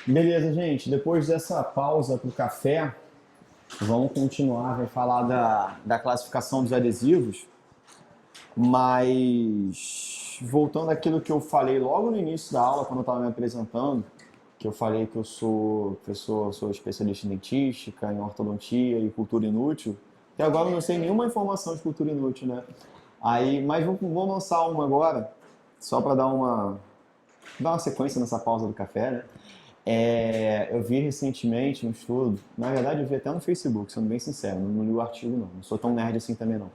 Beleza, gente. Depois dessa pausa para o café, vamos continuar. Vai falar da classificação dos adesivos. Mas, voltando àquilo que eu falei logo no início da aula, quando eu estava me apresentando, que eu falei que eu sou professor, sou especialista em dentística, em ortodontia e cultura inútil. Até agora eu não sei nenhuma informação de cultura inútil, né? Mas vou lançar uma agora, só para dar uma sequência nessa pausa do café, né? Eu vi recentemente um estudo, na verdade eu vi até no Facebook, sendo bem sincero, não li o artigo não sou tão nerd assim também não.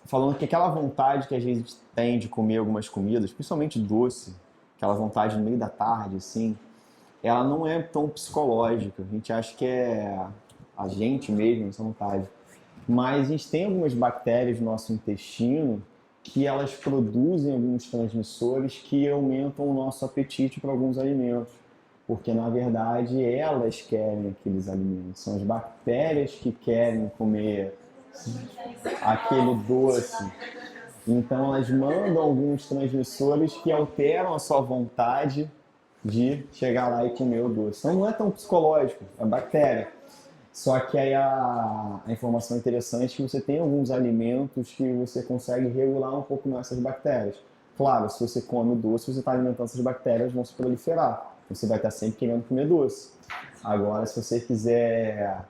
Falando que aquela vontade que a gente tem de comer algumas comidas, principalmente doce, aquela vontade no meio da tarde, assim, ela não é tão psicológica. A gente acha que é a gente mesmo, essa vontade. Mas a gente tem algumas bactérias no nosso intestino que elas produzem alguns transmissores que aumentam o nosso apetite para alguns alimentos. Porque, na verdade, elas querem aqueles alimentos. São as bactérias que querem comer aquele doce. Então, elas mandam alguns transmissores que alteram a sua vontade de chegar lá e comer o doce. Então, não é tão psicológico, é bactéria. Só que aí a informação interessante é que você tem alguns alimentos que você consegue regular um pouco mais essas bactérias. Claro, se você come doce, você está alimentando essas bactérias, vão se proliferar. Você vai estar sempre querendo comer doce. Agora, se você quiser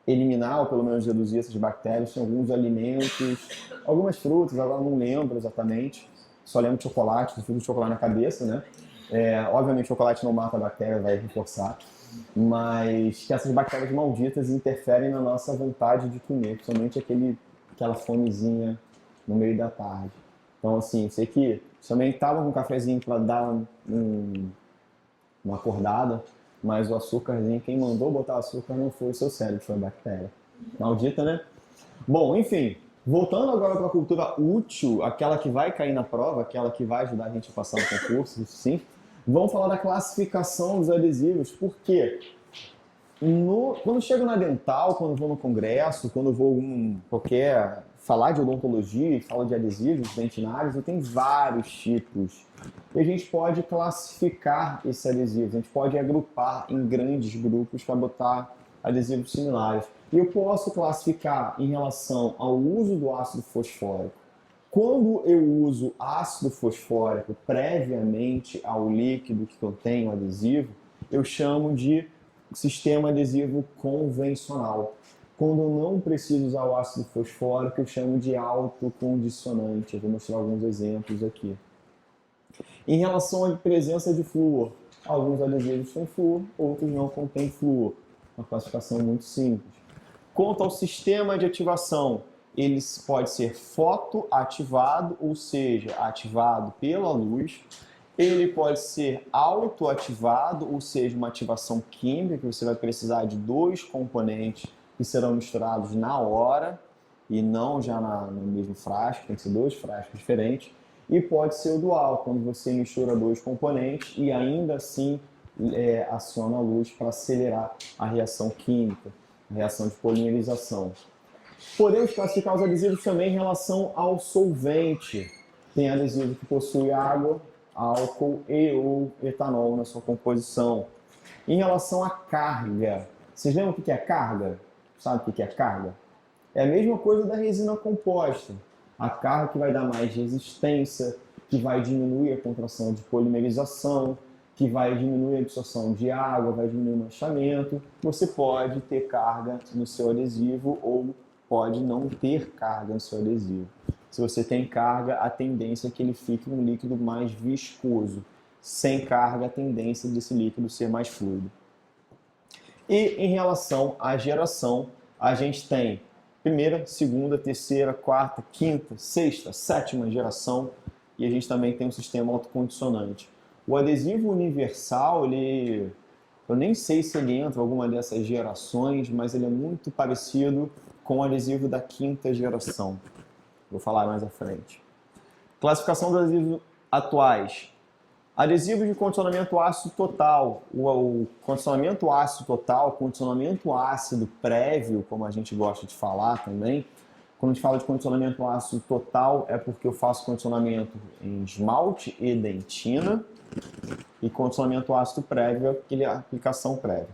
eliminar ou pelo menos reduzir essas bactérias, tem alguns alimentos, algumas frutas, agora não lembro exatamente, só lembro de chocolate, eu fico de chocolate na cabeça, né? Obviamente o chocolate não mata a bactéria, vai reforçar, mas que essas bactérias malditas interferem na nossa vontade de comer, principalmente aquela fomezinha no meio da tarde. Então, assim, sei que também estava com um cafezinho para dar uma acordada, mas o açúcarzinho, quem mandou botar açúcar não foi o seu cérebro, foi a bactéria. Maldita, né? Bom, enfim, voltando agora para a cultura útil, aquela que vai cair na prova, aquela que vai ajudar a gente a passar no concurso, isso sim, vamos falar da classificação dos adesivos. Por quê? Quando chego na dental, quando vou no congresso, quando vou qualquer falar de odontologia e falo de adesivos dentinários, eu tenho vários tipos. E a gente pode classificar esses adesivos, a gente pode agrupar em grandes grupos para botar adesivos similares. E eu posso classificar em relação ao uso do ácido fosfórico. Quando eu uso ácido fosfórico previamente ao líquido que contém o adesivo, eu chamo de sistema adesivo convencional. Quando eu não preciso usar o ácido fosfórico, eu chamo de autocondicionante. Eu vou mostrar alguns exemplos aqui. Em relação à presença de flúor, alguns adesivos têm flúor, outros não contêm flúor. Uma classificação muito simples. Quanto ao sistema de ativação, ele pode ser fotoativado, ou seja, ativado pela luz. Ele pode ser autoativado, ou seja, uma ativação química, que você vai precisar de dois componentes que serão misturados na hora e não já no mesmo frasco, tem que ser dois frascos diferentes. E pode ser o dual, quando você mistura dois componentes e ainda assim aciona a luz para acelerar a reação química, a reação de polimerização. Podemos classificar os adesivos também em relação ao solvente. Tem adesivo que possui água, álcool e ou etanol na sua composição. Em relação à carga, vocês lembram o que é carga? Sabe o que é carga? É a mesma coisa da resina composta. A carga que vai dar mais resistência, que vai diminuir a contração de polimerização, que vai diminuir a absorção de água, vai diminuir o manchamento. Você pode ter carga no seu adesivo ou pode não ter carga no seu adesivo. Se você tem carga, a tendência é que ele fique um líquido mais viscoso. Sem carga, a tendência desse líquido ser mais fluido. E em relação à geração, a gente tem primeira, segunda, terceira, quarta, quinta, sexta, sétima geração e a gente também tem um sistema autocondicionante. O adesivo universal, eu nem sei se ele entra em alguma dessas gerações, mas ele é muito parecido com o adesivo da quinta geração. Vou falar mais à frente. Classificação dos adesivos atuais. Adesivos de condicionamento ácido total. O condicionamento ácido total, condicionamento ácido prévio, como a gente gosta de falar também. Quando a gente fala de condicionamento ácido total, é porque eu faço condicionamento em esmalte e dentina. e condicionamento ácido prévio é aquele aplicação prévia.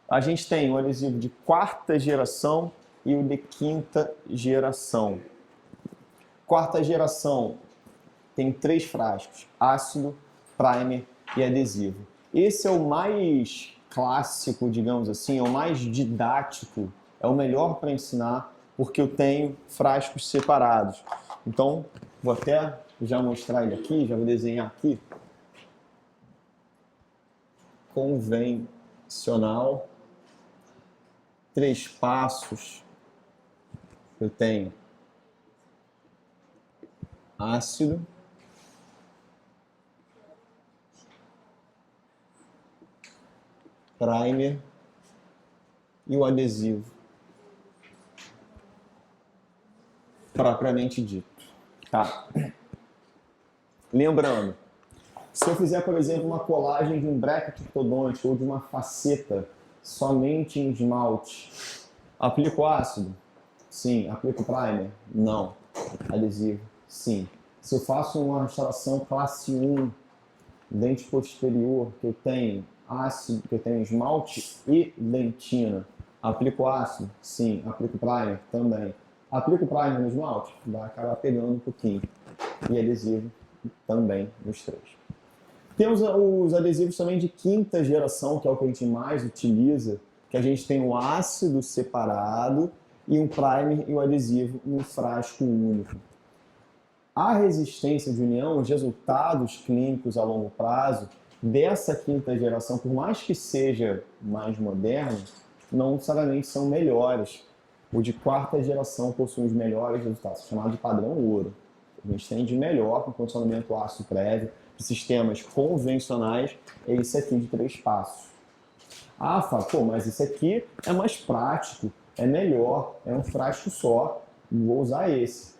A gente tem o adesivo de quarta geração e o de quinta geração. Quarta geração tem 3 frascos, ácido, primer e adesivo. Esse é o mais clássico, digamos assim, é o mais didático, é o melhor para ensinar, porque eu tenho frascos separados. Então, vou até já mostrar ele aqui, já vou desenhar aqui. Convencional, 3 passos. Eu tenho ácido, primer e o adesivo, propriamente dito. Tá? Lembrando, se eu fizer, por exemplo, uma colagem de um bracket ortodôntico ou de uma faceta somente em esmalte, aplico ácido? Sim. Aplico primer? Não. Adesivo? Sim. Se eu faço uma restauração classe 1, dente posterior, que eu tenho ácido, que eu tenho esmalte e dentina, aplico ácido? Sim. Aplico primer? Também. Aplico primer no esmalte? Vai acabar pegando um pouquinho. E adesivo? Também nos 3. Temos os adesivos também de quinta geração, que é o que a gente mais utiliza, que a gente tem o ácido separado e um primer e o adesivo em um frasco único. A resistência de união, os resultados clínicos a longo prazo dessa quinta geração, por mais que seja mais moderno, não necessariamente são melhores. O de quarta geração possui os melhores resultados, chamado de padrão ouro. A gente tem de melhor com condicionamento ácido prévio, de sistemas convencionais, é esse aqui de 3 passos. Ah, Fábio, pô, mas esse aqui é mais prático, é melhor, é um frasco só, vou usar esse.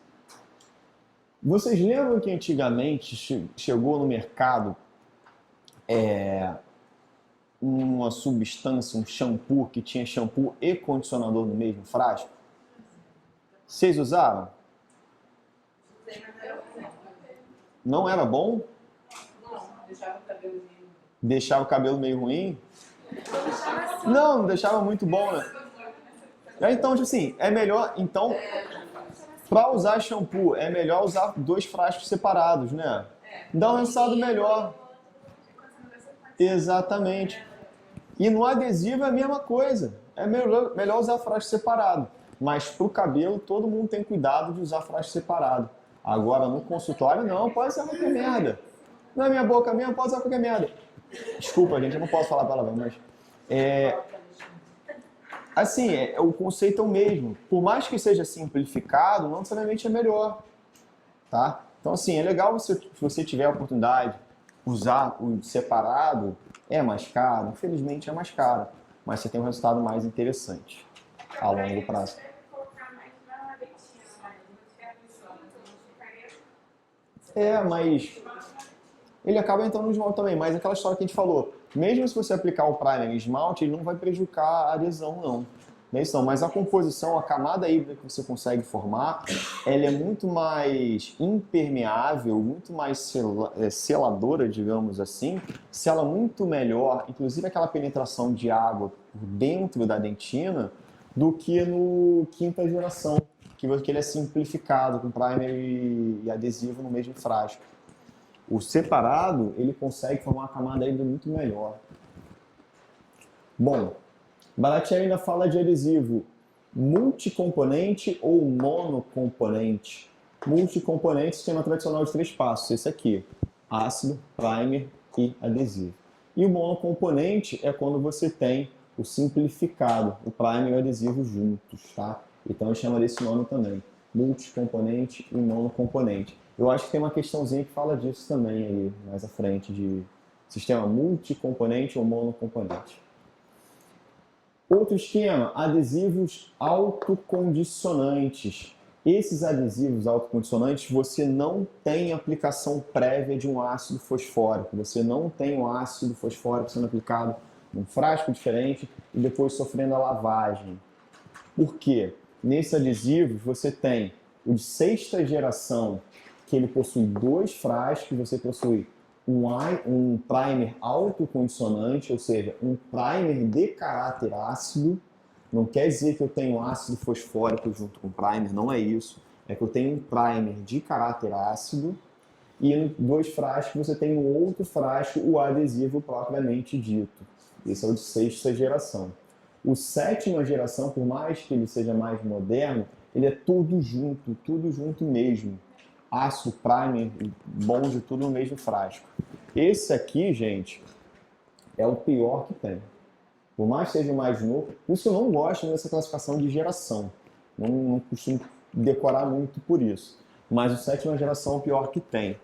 Vocês lembram que antigamente chegou no mercado uma substância, um shampoo, que tinha shampoo e condicionador no mesmo frasco? Vocês usaram? Não era bom? Deixava o cabelo meio... Deixava o cabelo meio ruim? Não, não deixava muito bom, né? Então, tipo assim, é melhor... Então, para usar shampoo, é melhor usar 2 frascos separados, né? Dá um resultado melhor. Exatamente. E no adesivo é a mesma coisa. É melhor usar frasco separado. Mas para o cabelo, todo mundo tem cuidado de usar frasco separado. Agora, no consultório, não, pode usar qualquer merda. Na minha boca mesmo, pode usar qualquer merda. Desculpa, gente, eu não posso falar palavrão, mas... assim, o conceito é o mesmo. Por mais que seja simplificado, não necessariamente é melhor. Tá? Então, assim, é legal se você tiver a oportunidade de usar o separado, é mais caro, infelizmente é mais caro, mas você tem um resultado mais interessante a longo prazo. Mas ele acaba entrando no esmalte também, mas aquela história que a gente falou, mesmo se você aplicar o primer em esmalte, ele não vai prejudicar a adesão, não. Mas a composição, a camada híbrida que você consegue formar, ela é muito mais impermeável, muito mais seladora, digamos assim, sela muito melhor, inclusive aquela penetração de água dentro da dentina, do que no quinta geração, que ele é simplificado, com primer e adesivo no mesmo frasco. O separado, ele consegue formar uma camada híbrida muito melhor. Bom, Baratieri ainda fala de adesivo multicomponente ou monocomponente. Multicomponente, sistema tradicional de 3 passos, esse aqui, ácido, primer e adesivo. E o monocomponente é quando você tem o simplificado, o primer e o adesivo juntos, tá? Então eu chamo desse nome também, multicomponente e monocomponente. Eu acho que tem uma questãozinha que fala disso também aí, mais à frente, de sistema multicomponente ou monocomponente. Outro esquema, adesivos autocondicionantes. Esses adesivos autocondicionantes, você não tem aplicação prévia de um ácido fosfórico. Você não tem o ácido fosfórico sendo aplicado num frasco diferente e depois sofrendo a lavagem. Por quê? Nesse adesivo, você tem o de 6ª geração, que ele possui 2 frascos, você possui um primer autocondicionante, ou seja, um primer de caráter ácido. Não quer dizer que eu tenho ácido fosfórico junto com o primer, não é isso. É que eu tenho um primer de caráter ácido e em 2 frascos você tem um outro frasco, o adesivo propriamente dito. Esse é o de 6ª geração. O 7ª geração, por mais que ele seja mais moderno, ele é tudo junto mesmo. Ácido, primer, bom de tudo no mesmo frasco. Esse aqui, gente, é o pior que tem. Por mais que seja o mais novo, por isso que eu não gosto dessa classificação de geração. Não costumo decorar muito por isso. Mas o 7ª geração é o pior que tem.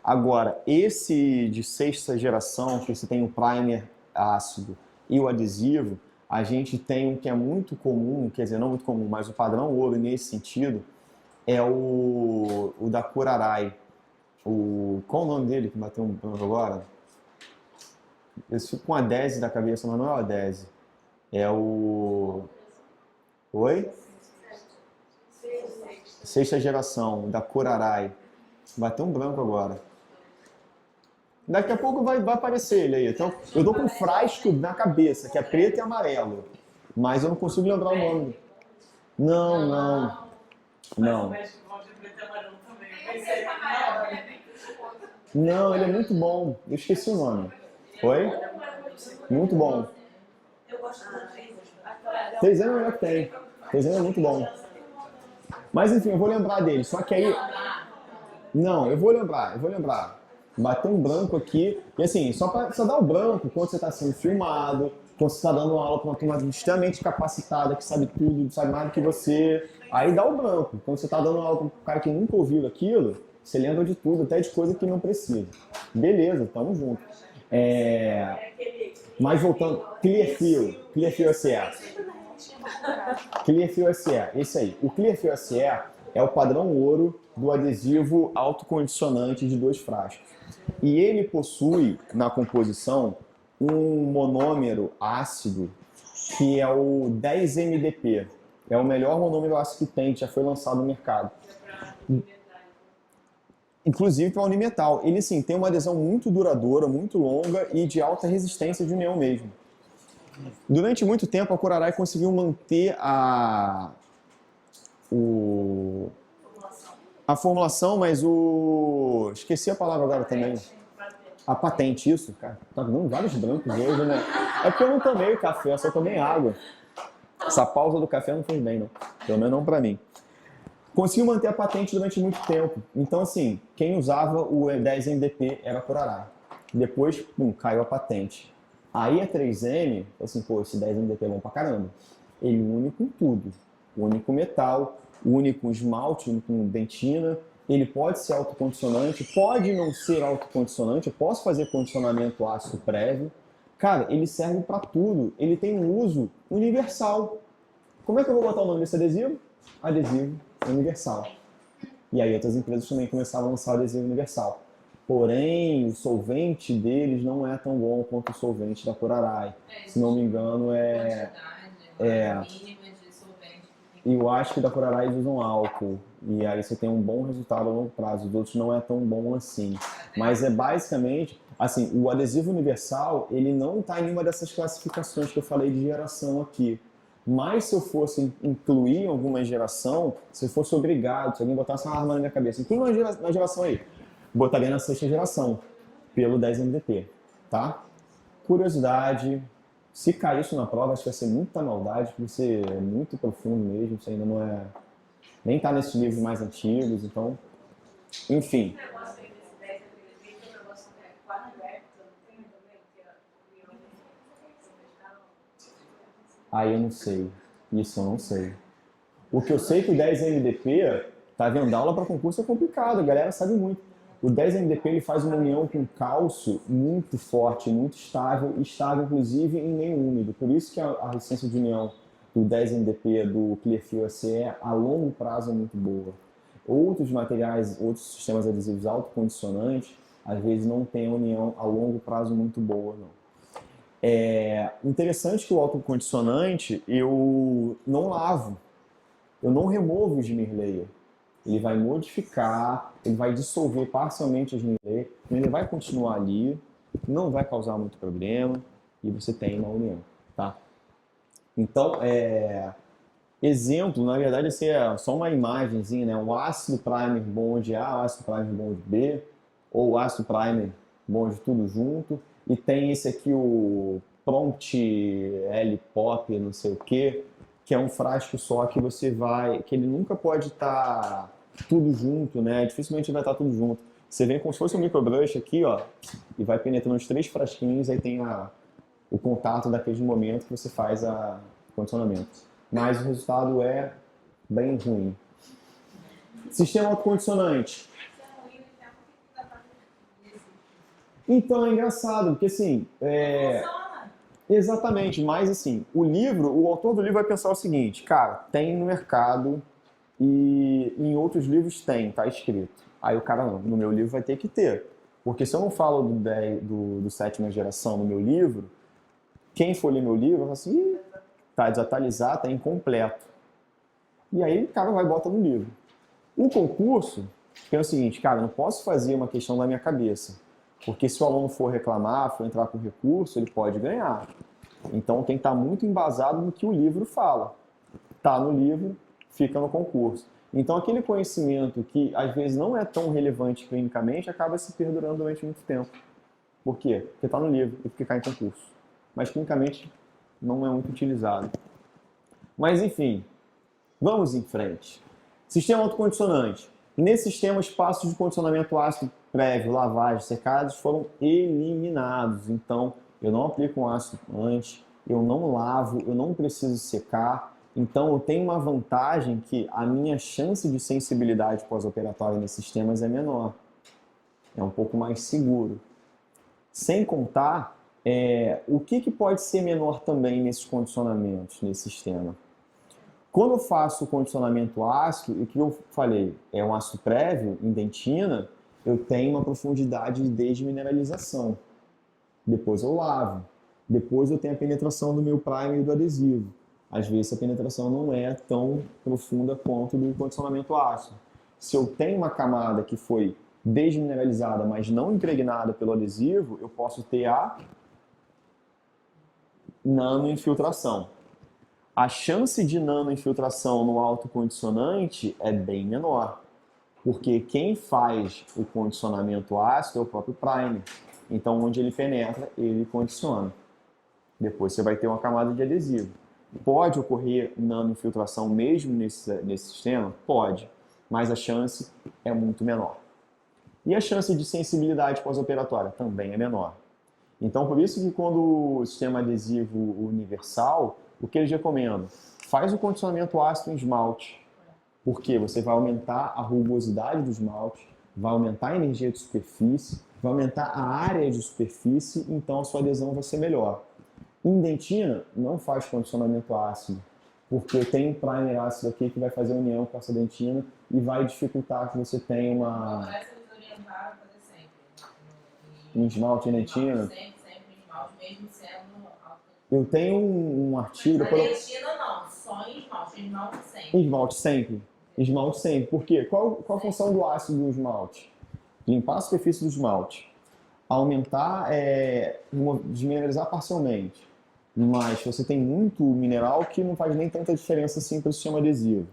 Agora, esse de 6ª geração, que você tem o primer ácido e o adesivo, a gente tem um que é muito comum, quer dizer, não muito comum, mas o padrão ouro nesse sentido, é o da Curaray. Qual o nome dele que bateu um branco agora? Eu fico com a Dese da cabeça, mas não é o Dese. É o... Oi? 6ª geração, da Curaray. Bateu um branco agora. Daqui a pouco vai aparecer ele aí. Então, eu dou com um frasco na cabeça, que é preto e amarelo. Mas eu não consigo lembrar o nome. Não. Não, ele é muito bom. Eu esqueci o nome. Oi? Muito bom. 3 anos é o melhor que tem. 3 anos é muito bom. Mas enfim, eu vou lembrar dele. Só que aí... Não, eu vou lembrar. Bateu um branco aqui. E assim, só dar o branco quando você está sendo filmado, quando você está dando uma aula para uma turma extremamente capacitada, que sabe tudo, sabe mais do que você. Aí dá o branco. Quando você está dando uma aula para um cara que nunca ouviu aquilo, você lembra de tudo, até de coisa que não precisa. Beleza, tamo junto. Mas voltando, Clearfield SE. Clearfield SE, esse aí. O Clearfield SE é o padrão ouro do adesivo autocondicionante de 2 frascos. E ele possui, na composição, um monômero ácido que é o 10-MDP. É o melhor monômero ácido que tem, já foi lançado no mercado. Inclusive para Unimetal. Ele sim tem uma adesão muito duradoura, muito longa e de alta resistência de união mesmo. Durante muito tempo a Curaray conseguiu manter a formulação, mas esqueci a palavra agora também. A patente, isso, cara. Tá dando vários brancos hoje, né? É porque eu não tomei café, só tomei água. Essa pausa do café não fez bem, não. Pelo menos não pra mim. Conseguiu manter a patente durante muito tempo. Então, assim, quem usava o 10-MDP era a Curaray. Depois, caiu a patente. Aí a 3M, assim, pô, esse 10-MDP é bom pra caramba. Ele une com tudo. Une com metal, une com esmalte, une com dentina. Ele pode ser autocondicionante, pode não ser autocondicionante. Eu posso fazer condicionamento ácido prévio. Cara, ele serve para tudo. Ele tem um uso universal. Como é que eu vou botar o nome desse adesivo? Adesivo universal. E aí outras empresas também começaram a lançar o adesivo universal. Porém, o solvente deles não é tão bom quanto o solvente da Curaray. Se não me engano, E eu acho que da Curaray eles usam álcool. E aí você tem um bom resultado a longo prazo. Os outros não é tão bom assim. Mas é basicamente... Assim, o adesivo universal, ele não está em nenhuma dessas classificações que eu falei de geração aqui. Mas se eu fosse incluir alguma geração, se eu fosse obrigado, se alguém botasse uma arma na minha cabeça, inclui uma geração aí, botaria na 6ª geração, pelo 10-MDP, tá? Curiosidade, se cair isso na prova, acho que vai ser muita maldade, porque você é muito profundo mesmo, você ainda não é... Nem tá nesses livros mais antigos, então... Enfim. Aí eu não sei. Isso eu não sei. O que eu sei é que o 10-MDP, tá vendo? Aula para concurso é complicado, a galera sabe muito. O 10-MDP ele faz uma união com cálcio muito forte, muito estável inclusive em meio úmido. Por isso que a resistência de união do 10-MDP do Clearfield SE a longo prazo é muito boa. Outros materiais, outros sistemas adesivos autocondicionantes, às vezes não tem união a longo prazo muito boa, não. É interessante que o autocondicionante eu não lavo, eu não removo o Smir Layer. ele vai modificar, ele vai dissolver parcialmente as nileiras, ele vai continuar ali, não vai causar muito problema e você tem uma união, tá? Então, exemplo, na verdade, assim, é só uma imagenzinha, né? O ácido primer bond A, o ácido primer bond B, ou o ácido primer bond tudo junto. E tem esse aqui, o Prompt L-Pop, não sei o quê, que é um frasco só que você vai... que ele nunca pode estar tudo junto, né? Dificilmente vai estar tudo junto. Você vem como se fosse um microbrush aqui, ó, e vai penetrando os 3 frasquinhos, aí tem o contato daquele momento que você faz o condicionamento. Mas o resultado é bem ruim. Sistema autocondicionante. Então é engraçado, porque assim, exatamente, mas assim, o autor do livro vai pensar o seguinte, cara, tem no mercado e em outros livros tem, tá escrito. Aí o cara, não, no meu livro vai ter que ter. Porque se eu não falo do sétima geração no meu livro, quem for ler meu livro vai falar assim, tá desatualizado, tá incompleto. E aí o cara vai e bota no livro. O concurso, que é o seguinte, cara, eu não posso fazer uma questão da minha cabeça. Porque se o aluno for reclamar, for entrar com recurso, ele pode ganhar. Então tem que estar muito embasado no que o livro fala. Tá no livro, fica no concurso. Então aquele conhecimento que às vezes não é tão relevante clinicamente, acaba se perdurando durante muito tempo. Por quê? Porque está no livro e fica em concurso. Mas clinicamente não é muito utilizado. Mas enfim, vamos em frente. Sistema autocondicionante. Nesse sistema, os passos de condicionamento ácido prévio, lavagem, secados foram eliminados. Então, eu não aplico um ácido antes, eu não lavo, eu não preciso secar. Então, eu tenho uma vantagem que a minha chance de sensibilidade pós-operatória nesses sistemas é menor. É um pouco mais seguro. Sem contar, o que pode ser menor também nesses condicionamentos, nesse sistema? Quando eu faço o condicionamento ácido, o que eu falei, é um ácido prévio, em dentina, eu tenho uma profundidade de desmineralização. Depois eu lavo. Depois eu tenho a penetração do meu primer e do adesivo. Às vezes a penetração não é tão profunda quanto do condicionamento ácido. Se eu tenho uma camada que foi desmineralizada, mas não impregnada pelo adesivo, eu posso ter a nanoinfiltração. A chance de nanoinfiltração no autocondicionante é bem menor, porque quem faz o condicionamento ácido é o próprio primer. Então, onde ele penetra, ele condiciona. Depois você vai ter uma camada de adesivo. Pode ocorrer nanoinfiltração mesmo nesse sistema? Pode, mas a chance é muito menor. E a chance de sensibilidade pós-operatória também é menor. Então, por isso que quando o sistema adesivo universal, o que eles recomendam? Faz o condicionamento ácido em esmalte, porque você vai aumentar a rugosidade do esmalte, vai aumentar a energia de superfície, vai aumentar a área de superfície, então a sua adesão vai ser melhor. Em dentina, não faz condicionamento ácido, porque tem um primer ácido aqui que vai fazer união com essa dentina e vai dificultar que você tenha uma... Em esmalte, em dentina? Sempre em esmalte, mesmo sendo... Eu tenho um artigo... Na dentina não, só em esmalte. Esmalte sempre. Esmalte sempre. Esmalte sempre. Por quê? Qual a função do ácido do esmalte? Limpar a superfície do esmalte. Aumentar, desmineralizar parcialmente. Mas você tem muito mineral que não faz nem tanta diferença assim para o sistema adesivo.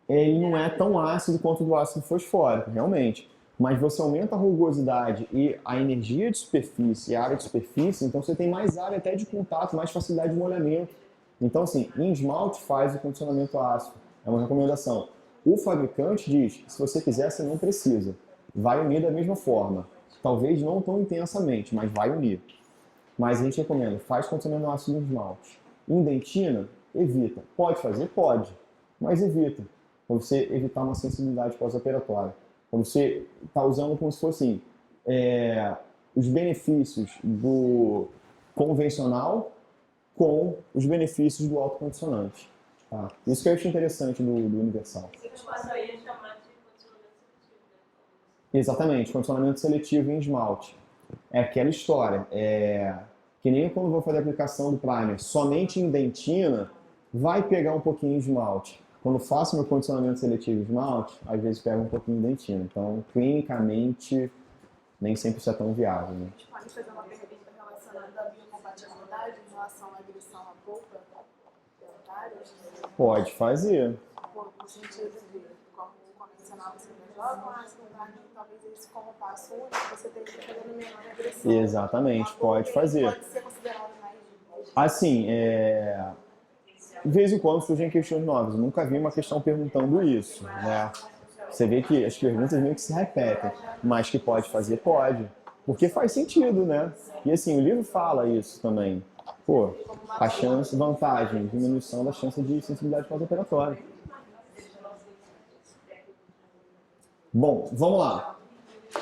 Ele não é tão ácido quanto o do ácido fosfórico, realmente. Mas você aumenta a rugosidade e a energia de superfície e a área de superfície, então você tem mais área até de contato, mais facilidade de molhamento. Então, assim, em esmalte faz o condicionamento ácido. É uma recomendação. O fabricante diz, se você quiser, você não precisa. Vai unir da mesma forma. Talvez não tão intensamente, mas vai unir. Mas a gente recomenda, faz condicionamento ácido em esmalte. Em dentina, evita. Pode fazer? Pode. Mas evita. Para você evitar uma sensibilidade pós-operatória. Para você está usando como se fosse os benefícios do convencional com os benefícios do autocondicionante. Tá? Isso que eu acho interessante do universal. Exatamente, condicionamento seletivo em esmalte. É aquela história, que nem quando eu vou fazer a aplicação do primer, somente em dentina, vai pegar um pouquinho de esmalte. quando faço meu condicionamento seletivo de esmalte, às vezes pego um pouquinho de dentina. Então, clinicamente, nem sempre isso é tão viável, né? Pode fazer uma pergunta relacionada à biocompatibilidade em relação à agressão à polpa dentária? Pode fazer. No sentido de, como convencional, você joga um ácido dentário, talvez esse como passo único, você tem que fazer no menor agressão. Exatamente, pode fazer. Pode ser considerado mais... Assim, de vez em quando surgem questões novas. Eu nunca vi uma questão perguntando isso, né? Você vê que as perguntas meio que se repetem, mas que pode fazer, pode. Porque faz sentido, né? E assim, o livro fala isso também. Pô, a chance, vantagem, diminuição da chance de sensibilidade pós-operatória. Bom, vamos lá.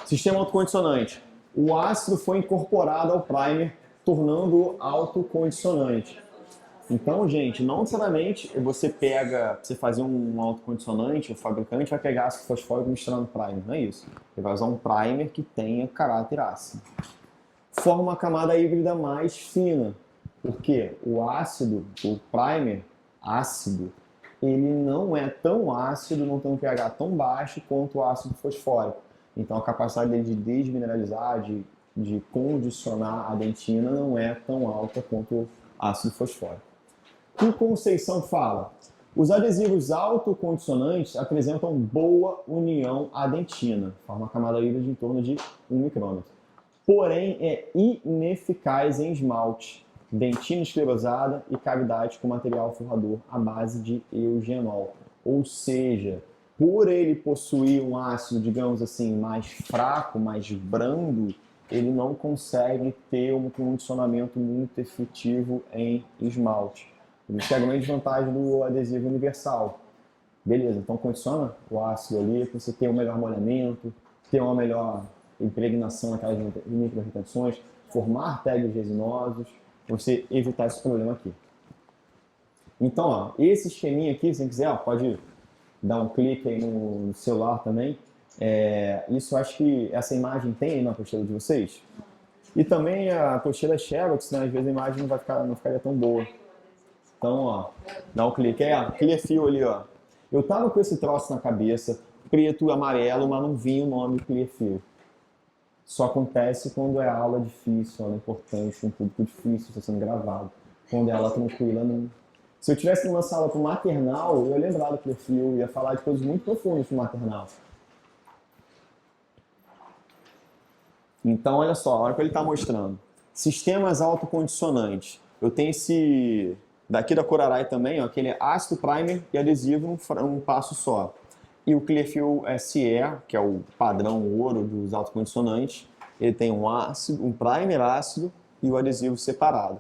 Sistema autocondicionante. O ácido foi incorporado ao primer, tornando-o autocondicionante. Então, gente, não necessariamente você fazer um autocondicionante, o fabricante vai pegar ácido fosfórico misturando no primer, não é isso. Ele vai usar um primer que tenha caráter ácido. Forma uma camada híbrida mais fina, porque o ácido, o primer ácido, ele não é tão ácido, não tem um pH tão baixo quanto o ácido fosfórico. Então, a capacidade dele de desmineralizar, de condicionar a dentina não é tão alta quanto o ácido fosfórico. O que Conceição fala? Os adesivos autocondicionantes apresentam boa união à dentina, forma uma camada híbrida de em torno de 1 micrômetro. Porém, é ineficaz em esmalte, dentina esclerosada e cavidade com material forrador à base de eugenol. Ou seja, por ele possuir um ácido, digamos assim, mais fraco, mais brando, ele não consegue ter um condicionamento muito efetivo em esmalte. Isso é a grande vantagem do adesivo universal. Beleza, então condiciona o ácido ali para você ter um melhor molhamento, ter uma melhor impregnação naquelas micro-retenções, formar tags resinosos, você evitar esse problema aqui. Então, ó, esse esqueminha aqui, se você quiser, ó, pode dar um clique aí no celular também. Isso, acho que essa imagem tem aí na apostila de vocês. E também a apostila Xerox, senão às vezes a imagem não ficaria tão boa. Então, ó, dá um clique. Clearfield ali, ó. Eu tava com esse troço na cabeça, preto e amarelo, mas não vinha o nome Clearfield. Só acontece quando é aula difícil, aula importante, um público difícil, está sendo gravado. Quando é aula tranquila, não. Se eu tivesse numa sala para o maternal, eu ia lembrar do Clearfield, ia falar de coisas muito profundas para o maternal. Então, olha só, olha o que ele está mostrando. Sistemas autocondicionantes. Eu tenho esse... Daqui da Coraray também, ó, aquele ácido primer e adesivo um passo só. E o Clearfield SE, que é o padrão ouro dos autocondicionantes, ele tem um primer ácido e o adesivo separado.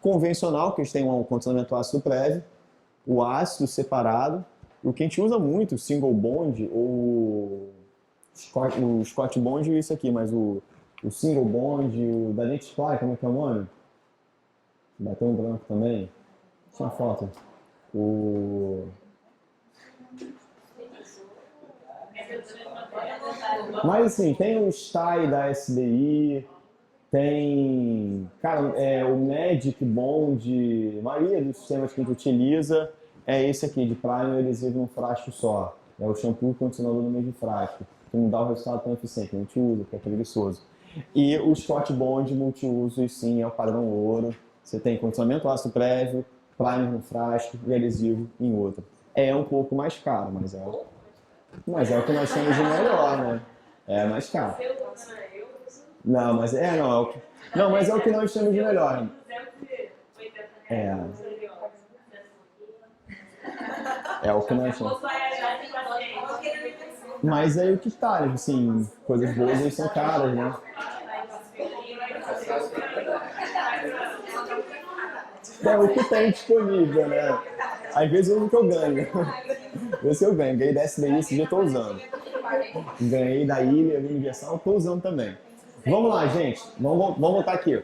Convencional, que a gente tem um condicionamento ácido prévio, o ácido separado, o que a gente usa muito, o single bond, ou o Scott bond e isso aqui, mas o single bond, o da Nextply, como é que é o nome? Batom branco também. Tinha foto. Mas assim, tem o STAI da SDI, tem, cara, o Magic Bond, a maioria dos sistemas que a gente utiliza é esse aqui, de primer e adesivo num frasco só. É o shampoo e condicionador no mesmo frasco, que não dá o resultado tão eficiente, a gente usa, que é preguiçoso. E o Scott Bond multiuso, e sim, é o padrão ouro. Você tem condicionamento ácido prévio, primer no frasco e adesivo em outro. É um pouco mais caro, mas é o que nós temos de melhor, né? É mais caro. Não, mas mas é o que nós temos de melhor. É o que nós temos. Mas aí o que tá, assim, coisas boas aí são caras, né? É o que tem disponível, né? Às vezes eu uso o que eu ganho. Esse eu ganho. Ganhei da SDI, esse dia eu tô usando. Ganhei da Ilha, Universal, tô usando também. Vamos lá, gente. Vamos voltar aqui.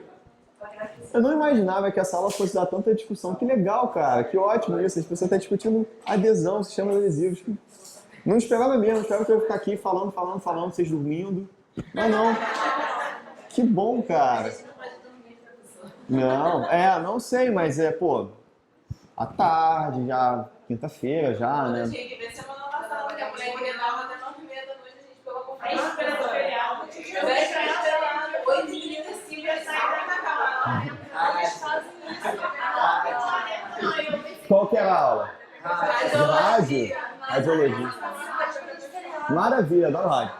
Eu não imaginava que essa aula fosse dar tanta discussão. Que legal, cara. Que ótimo isso. As pessoas estão discutindo adesão, sistemas adesivos. Não esperava mesmo. Esperava que eu ia ficar aqui falando, vocês dormindo. Mas não. Que bom, cara. Não sei, mas à tarde, já quinta-feira já, Eu né? tinha que ver semana passada, porque a mulher gritava até 9h30 da noite, a gente pegou a Aí espera do feriado. Eu vejo pra ela, 8h30, Silvia sai da cama. Eles fazem isso. Qual que era a aula? Rádio? Radiologia. Maravilha, adoro rádio.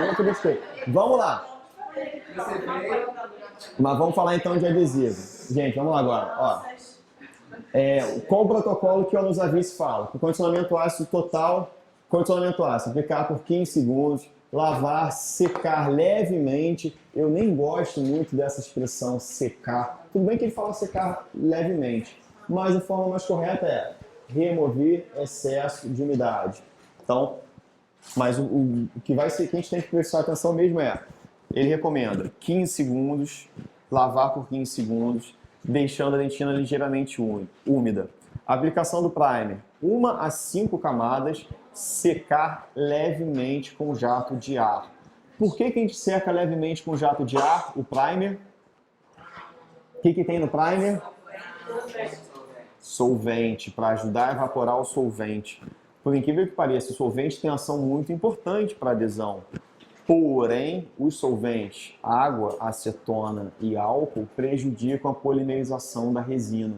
Nunca gostei. Vamos lá. Mas vamos falar então de adesivo. Gente, vamos lá agora. Ó. Qual o protocolo que o Nusavis fala? O condicionamento ácido total, condicionamento ácido, aplicar por 15 segundos, lavar, secar levemente. Eu nem gosto muito dessa expressão secar. Tudo bem que ele fala secar levemente, mas a forma mais correta é remover excesso de umidade. Então, mas o que vai ser que a gente tem que prestar atenção mesmo ele recomenda 15 segundos, lavar por 15 segundos, deixando a dentina ligeiramente úmida. Aplicação do primer, 1 a 5 camadas, secar levemente com jato de ar. Por que a gente seca levemente com jato de ar, o primer? O que tem no primer? Solvente, para ajudar a evaporar o solvente. Por incrível que pareça, o solvente tem ação muito importante para a adesão. Porém, os solventes, água, acetona e álcool, prejudicam a polimerização da resina,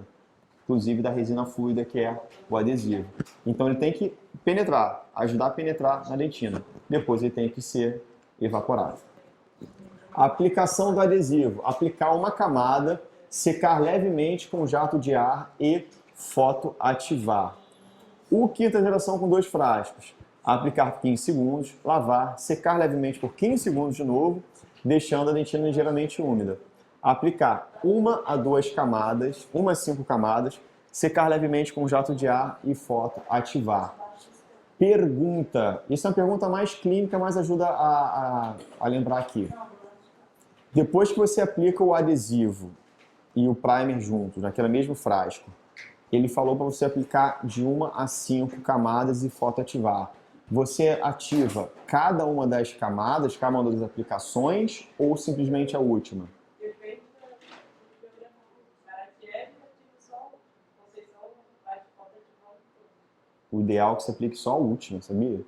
inclusive da resina fluida, que é o adesivo. Então ele tem que penetrar, ajudar a penetrar na dentina. Depois ele tem que ser evaporado. A aplicação do adesivo, aplicar uma camada, secar levemente com jato de ar e fotoativar. O quinta geração com 2 frascos. Aplicar por 15 segundos, lavar, secar levemente por 15 segundos de novo, deixando a dentina ligeiramente úmida. Aplicar 1 a 2 camadas, 1 a 5 camadas, secar levemente com jato de ar e fotoativar. Pergunta. Isso é uma pergunta mais clínica, mas ajuda a lembrar aqui. Depois que você aplica o adesivo e o primer juntos, naquele mesmo frasco, ele falou para você aplicar de 1 a 5 camadas e fotoativar. Você ativa cada uma das camadas, cada uma das aplicações, ou simplesmente a última? Depende do programa. O cara quer só Conceição vai de falta de volta. O ideal é que você aplique só a última, sabia?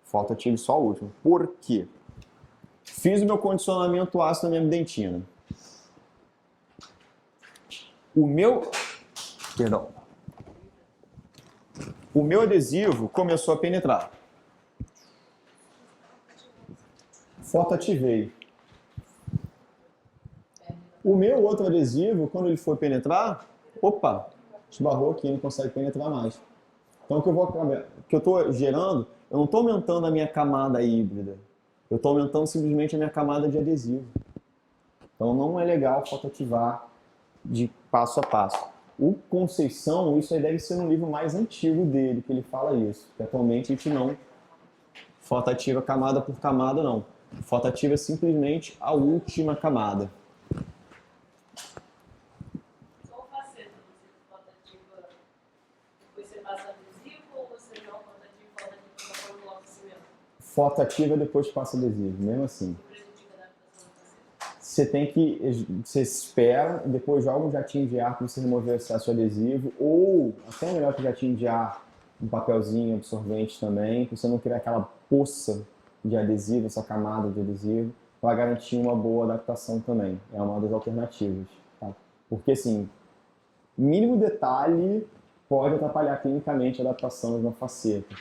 Fotoative só a última. Por quê? Fiz o meu condicionamento ácido na minha dentina. O meu adesivo começou a penetrar. Fotoativei. O meu outro adesivo, quando ele for penetrar, opa, esbarrou aqui, não consegue penetrar mais. Então, o que eu estou gerando, eu não estou aumentando a minha camada híbrida. Eu estou aumentando simplesmente a minha camada de adesivo. Então, não é legal fotoativar de passo a passo. O Conceição, isso aí deve ser no livro mais antigo dele, que ele fala isso. Que atualmente a gente não fotoativa camada por camada, não. Fotoativa simplesmente a última camada. Qual faceta você fotoativa? Depois você passa adesivo ou você não fotoativa só coloca o cimento? Fotoativa depois passa adesivo, mesmo assim. Prejudica a adaptação do faceta. Você espera, depois joga um jatinho de ar para você remover o excesso de adesivo, ou até melhor que o jatinho de ar, um papelzinho absorvente também, para você não criar aquela poça de adesivo, essa camada de adesivo, para garantir uma boa adaptação também. É uma das alternativas. Tá? Porque, assim, mínimo detalhe pode atrapalhar clinicamente a adaptação de uma faceta.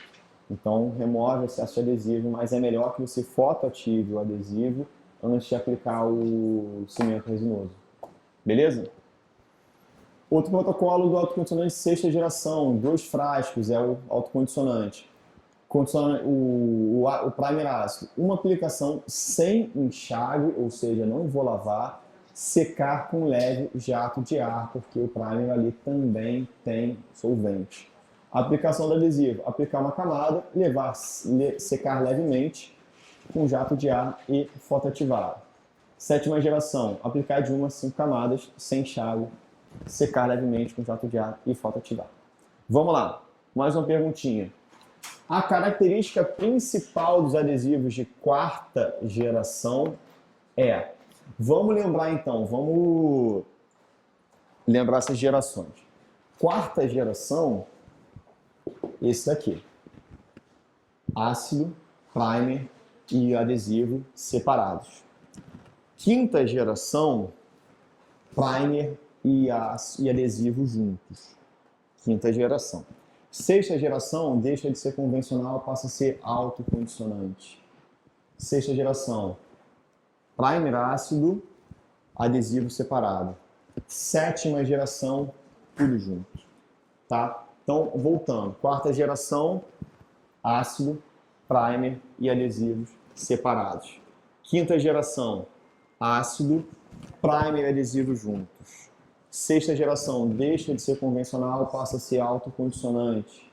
Então, remove o excesso de adesivo, mas é melhor que você fotoative o adesivo antes de aplicar o cimento resinoso. Beleza? Outro protocolo do autocondicionante de 6ª geração, 2 frascos, é o autocondicionante. O primer ácido, uma aplicação sem enxágue, ou seja, não vou lavar, secar com leve jato de ar, porque o primer ali também tem solvente. A aplicação do adesivo, aplicar uma camada, secar levemente com jato de ar e fotoativar. 7ª geração, aplicar de 1 a 5 camadas, sem enxágue, secar levemente com jato de ar e fotoativar. Vamos lá, mais uma perguntinha. A característica principal dos adesivos de 4ª geração é... Vamos lembrar então, vamos lembrar essas gerações. 4ª geração esse daqui. Ácido, primer e adesivo separados. Quinta geração, primer e adesivo juntos. Quinta geração. Sexta geração deixa de ser convencional, passa a ser autocondicionante. Sexta geração, primer ácido, adesivo separado. Sétima geração, tudo junto. Tá? Então, voltando. Quarta geração, ácido, primer e adesivos separados. Quinta geração, ácido, primer e adesivos juntos. Sexta geração, deixa de ser convencional, passa a ser autocondicionante.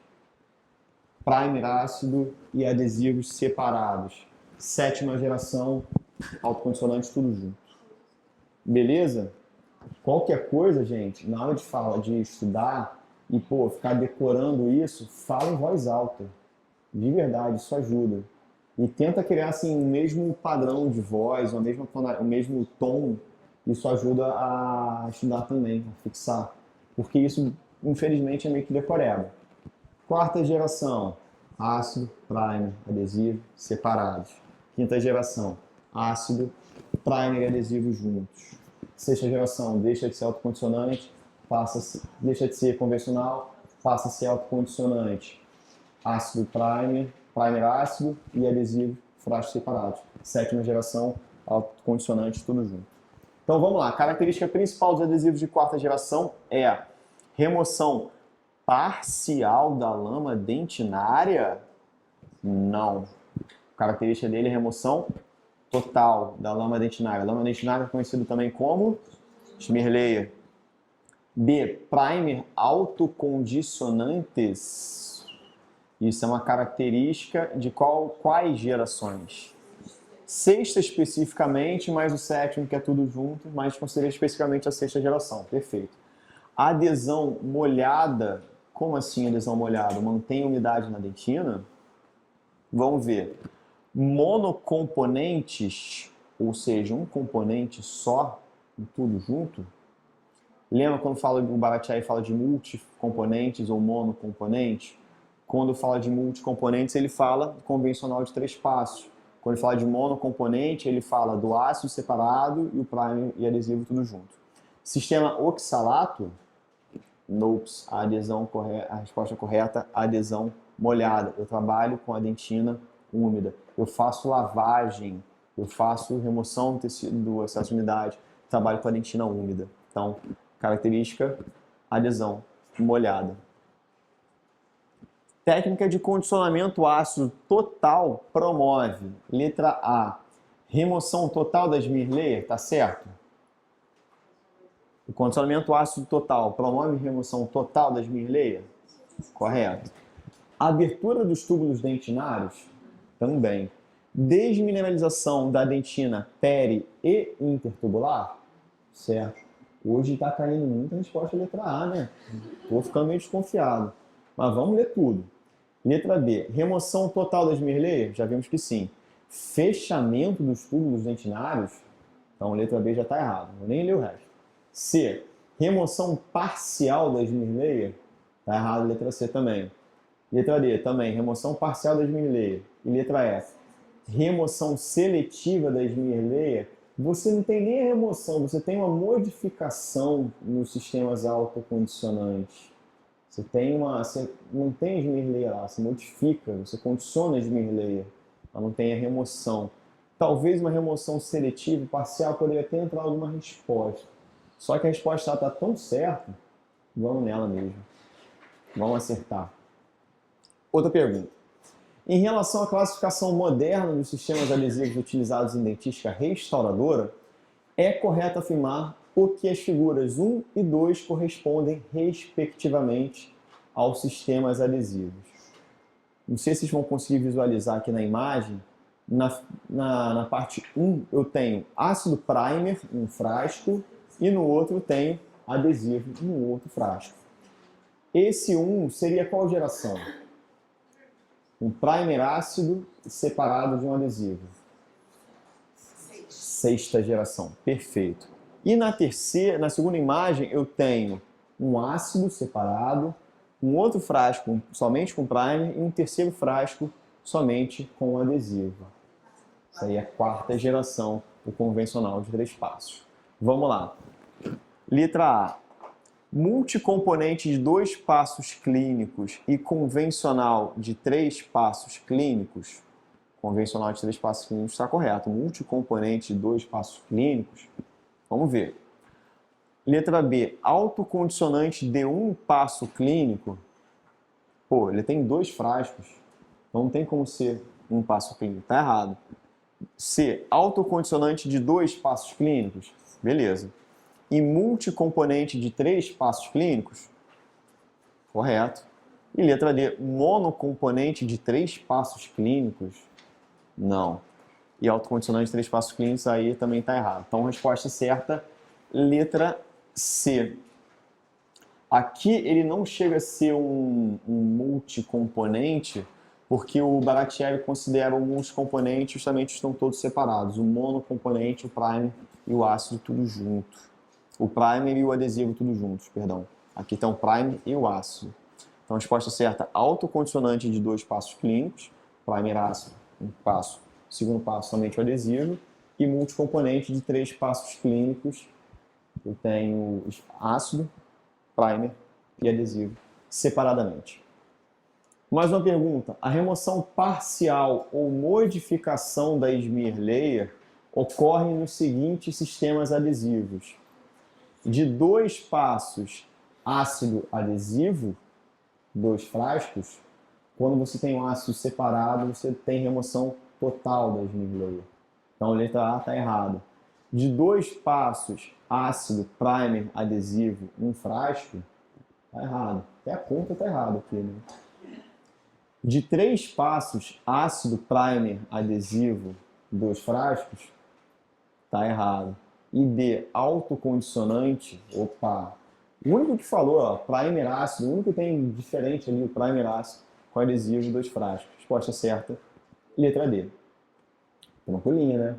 Primer ácido e adesivos separados. Sétima geração, autocondicionante, tudo junto. Beleza? Qualquer coisa, gente, na hora de estudar e ficar decorando isso, fala em voz alta. De verdade, isso ajuda. E tenta criar assim, o mesmo padrão de voz, o mesmo tom. Isso ajuda a estudar também, a fixar. Porque isso, infelizmente, é meio que decoreba. Quarta geração, ácido, primer, adesivo, separados. Quinta geração, ácido, primer e adesivo juntos. Sexta geração, deixa de ser autocondicionante, deixa de ser convencional, passa a ser autocondicionante. Ácido, primer ácido e adesivo frascos separados. Sétima geração, autocondicionante, tudo junto. Então vamos lá, a característica principal dos adesivos de quarta geração é a remoção parcial da lama dentinária? Não. A característica dele é remoção total da lama dentinária. A lama dentinária é conhecido também como Schmier layer. B. Primer autocondicionantes. Isso é uma característica de quais gerações? Sexta especificamente, mais o sétimo, que é tudo junto, mas considera especificamente a sexta geração. Perfeito. Adesão molhada. Como assim adesão molhada? Mantém umidade na dentina? Vamos ver. Monocomponentes, ou seja, um componente só, tudo junto. Lembra quando o Baratiai fala de multicomponentes ou monocomponentes? Quando fala de multicomponentes, ele fala convencional de 3 passos. Quando ele fala de monocomponente, ele fala do ácido separado e o primer e adesivo tudo junto. Sistema oxalato, NOPS, a resposta correta, adesão molhada. Eu trabalho com a dentina úmida. Eu faço lavagem, eu faço remoção do excesso de umidade, trabalho com a dentina úmida. Então, característica, adesão molhada. Técnica de condicionamento ácido total promove, letra A, remoção total da Schmier layer, tá certo? O condicionamento ácido total promove remoção total da Schmier layer? Correto. Abertura dos túbulos dentinários? Também. Desmineralização da dentina peri e intertubular? Certo. Hoje está caindo muita resposta letra A, né? Estou ficando meio desconfiado. Mas vamos ler tudo. Letra B. Remoção total da Schmier layer? Já vimos que sim. Fechamento dos túbulos dentinários? Então, letra B já está errado. Vou nem ler o resto. C. Remoção parcial da Schmier layer? Está errado, letra C também. Letra D também. Remoção parcial da Schmier layer. E letra E. Remoção seletiva da Schmier layer? Você não tem nem a remoção, você tem uma modificação nos sistemas autocondicionantes. Você não tem a Schmier layer lá, você modifica, você condiciona a Schmier layer, mas não tem a remoção. Talvez uma remoção seletiva parcial poderia até entrar alguma resposta. Só que a resposta está tão certa, vamos nela mesmo. Vamos acertar. Outra pergunta. Em relação à classificação moderna dos sistemas adesivos utilizados em dentística restauradora, é correto afirmar o que as figuras 1 e 2 correspondem, respectivamente, aos sistemas adesivos. Não sei se vocês vão conseguir visualizar aqui na imagem. Na parte 1 eu tenho ácido primer em um frasco e no outro eu tenho adesivo no outro frasco. Esse 1 seria qual geração? Um primer ácido separado de um adesivo. Sexta geração, perfeito. E na segunda imagem eu tenho um ácido separado um outro frasco somente com primer e um terceiro frasco somente com adesivo. Isso aí é a quarta geração, o convencional de 3 passos. Vamos lá. Letra A. Multicomponente de 2 passos clínicos e convencional de 3 passos clínicos. Convencional de 3 passos clínicos está correto. Multicomponente de 2 passos clínicos. Vamos ver. Letra B. Autocondicionante de 1 passo clínico. Pô, ele tem 2 frascos. Não tem como ser 1 passo clínico. Está errado. C. Autocondicionante de 2 passos clínicos. Beleza. E multicomponente de 3 passos clínicos? Correto. E letra D. Monocomponente de 3 passos clínicos? Não. E autocondicionante de 3 passos clínicos aí também está errado. Então, resposta certa, letra C. Aqui ele não chega a ser um multicomponente, porque o Baratieri considera o multicomponente justamente estão todos separados. O monocomponente, o primer e o ácido tudo junto. O primer e o adesivo tudo juntos, perdão. Aqui está o primer e o ácido. Então, a resposta certa, autocondicionante de 2 passos clínicos, primer ácido, um passo, segundo passo somente o adesivo, e multicomponente de 3 passos clínicos. Eu tenho ácido, primer e adesivo separadamente. Mais uma pergunta. A remoção parcial ou modificação da smear layer ocorre nos seguintes sistemas adesivos. De 2 passos ácido adesivo, 2 frascos, quando você tem um ácido separado, você tem remoção total da smear layer. Então a letra A está errada. De 2 passos ácido, primer, adesivo, 1 frasco, está errado. Até a conta está errada aqui, né? De 3 passos ácido, primer, adesivo, 2 frascos, está errado. E D, autocondicionante, opa, o único que falou, ó, primer ácido, o único que tem diferente ali, o primer ácido, com adesivo, 2 frascos. Resposta certa, letra D. Tranquilinha, né?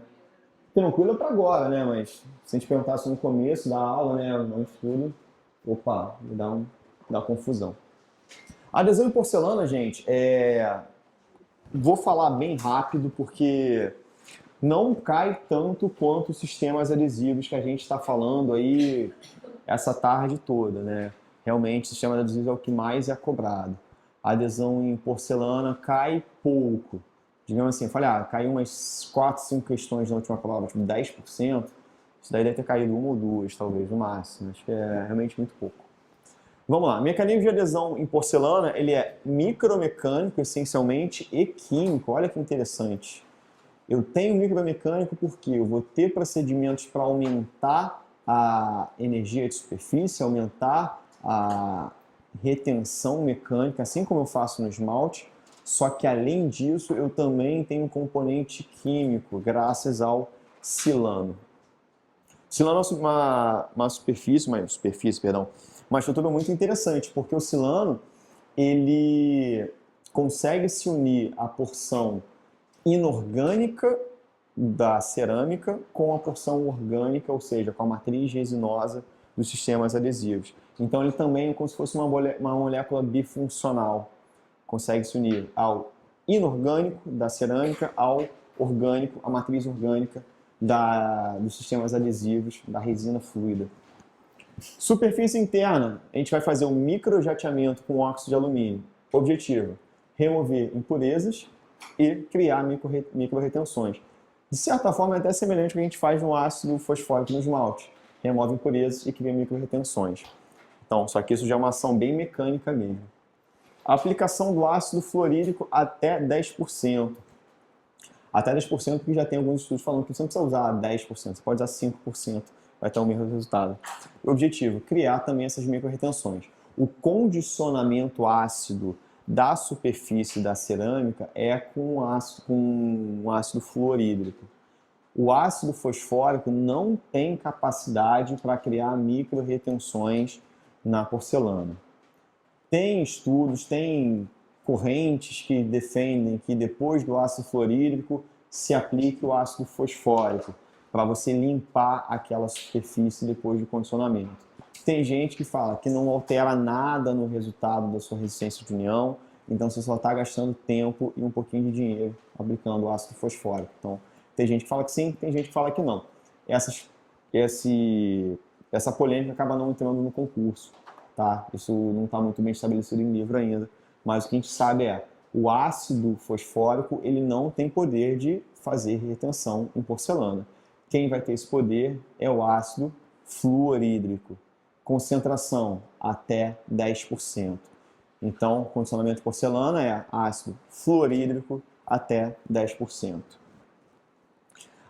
Tranquilo para agora, né? Mas se a gente perguntasse no começo da aula, né, no estudo, opa, me dá uma confusão. Adesão em porcelana, gente, vou falar bem rápido porque não cai tanto quanto os sistemas adesivos que a gente está falando aí essa tarde toda, né? Realmente, o sistema adesivo é o que mais é cobrado. A adesão em porcelana cai pouco. Digamos assim, eu falei, caiu umas 4, 5 questões na última prova, tipo 10%. Isso daí deve ter caído 1 ou 2, talvez, no máximo. Acho que é realmente muito pouco. Vamos lá. Mecanismo de adesão em porcelana, ele é micromecânico, essencialmente, e químico. Olha que interessante. Eu tenho micromecânico porque eu vou ter procedimentos para aumentar a energia de superfície, aumentar a retenção mecânica, assim como eu faço no esmalte. Só que, além disso, eu também tenho um componente químico, graças ao silano. Silano é uma estrutura muito interessante, porque o silano, ele consegue se unir à porção inorgânica da cerâmica com a porção orgânica, ou seja, com a matriz resinosa dos sistemas adesivos. Então, ele também é como se fosse uma molécula bifuncional. Consegue se unir ao inorgânico da cerâmica, ao orgânico, a matriz orgânica dos sistemas adesivos, da resina fluida. Superfície interna, a gente vai fazer um microjateamento com óxido de alumínio. Objetivo, remover impurezas e criar micro-retenções. De certa forma, é até semelhante ao que a gente faz no ácido fosfórico no esmalte. Remove impurezas e cria micro-retenções. Então, só que isso já é uma ação bem mecânica mesmo. A aplicação do ácido fluorídrico até 10%. Até 10% porque já tem alguns estudos falando que você não precisa usar 10%, você pode usar 5%, vai ter o mesmo resultado. O objetivo, criar também essas micro-retenções. O condicionamento ácido da superfície da cerâmica é com ácido fluorídrico. O ácido fosfórico não tem capacidade para criar micro-retenções na porcelana. Tem estudos, tem correntes que defendem que depois do ácido fluorídrico se aplique o ácido fosfórico para você limpar aquela superfície depois do condicionamento. Tem gente que fala que não altera nada no resultado da sua resistência de união, então você só está gastando tempo e um pouquinho de dinheiro aplicando o ácido fosfórico. Então, tem gente que fala que sim, tem gente que fala que não. Essa polêmica acaba não entrando no concurso, tá? Isso não está muito bem estabelecido em livro ainda, mas o que a gente sabe é o ácido fosfórico ele não tem poder de fazer retenção em porcelana. Quem vai ter esse poder é o ácido fluorídrico, concentração até 10%. Então, condicionamento de porcelana é ácido fluorídrico até 10%.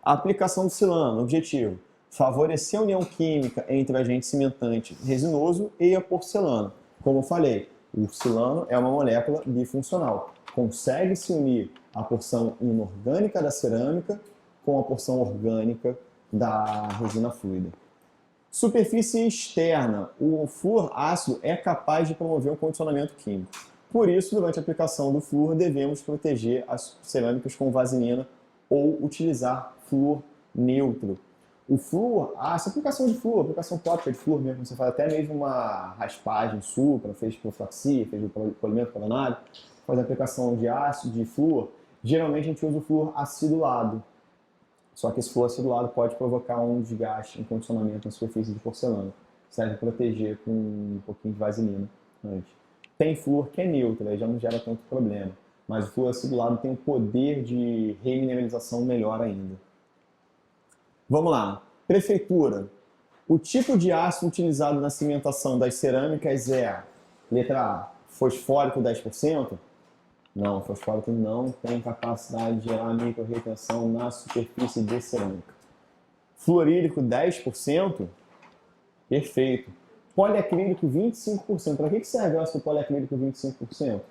A aplicação do silano, objetivo, favorecer a união química entre o agente cimentante resinoso e a porcelana. Como eu falei, o silano é uma molécula bifuncional. Consegue se unir a porção inorgânica da cerâmica com a porção orgânica da resina fluida. Superfície externa. O flúor ácido é capaz de promover um condicionamento químico. Por isso, durante a aplicação do flúor, devemos proteger as cerâmicas com vaselina ou utilizar flúor neutro. O flúor, essa aplicação de flúor, aplicação tópica de flúor mesmo, você faz até mesmo uma raspagem supra, fez profilaxia, fez o polimento coronário, faz a aplicação de ácido, de flúor, geralmente a gente usa o flúor acidulado. Só que esse flúor acidulado pode provocar um desgaste, um condicionamento na superfície de porcelana. Serve para proteger com um pouquinho de vaselina antes. Tem flúor que é neutro, aí já não gera tanto problema. Mas o flúor acidulado tem um poder de remineralização melhor ainda. Vamos lá. Prefeitura. O tipo de ácido utilizado na cimentação das cerâmicas é, letra A, fosfórico 10%? Não, o fosfórico não tem capacidade de gerar micro-retenção na superfície de cerâmica. Fluorídrico 10%? Perfeito. Poliacrílico 25%. Para que serve o ácido poliacrílico 25%?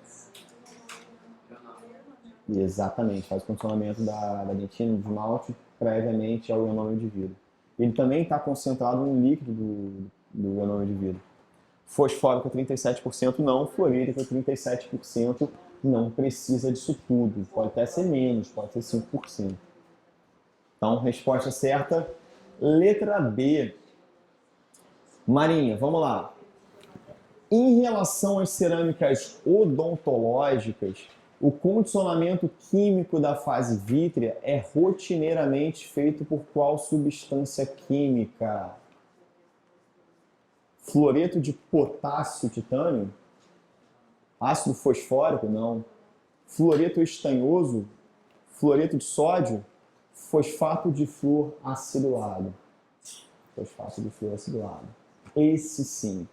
Exatamente, faz o condicionamento da dentina, do esmalte, previamente ao ionômero de vidro. Ele também está concentrado no líquido do ionômero de vidro. Fosfórico 37% não, fluorídrico 37% não precisa disso tudo. Pode até ser menos, pode ser 5%. Então, resposta certa, letra B. Marinha, vamos lá. Em relação às cerâmicas odontológicas, o condicionamento químico da fase vítrea é rotineiramente feito por qual substância química? Fluoreto de potássio titânio? Ácido fosfórico? Não. Fluoreto estanhoso? Fluoreto de sódio? Fosfato de flúor acidulado. Fosfato de flúor acidulado. Esse sim.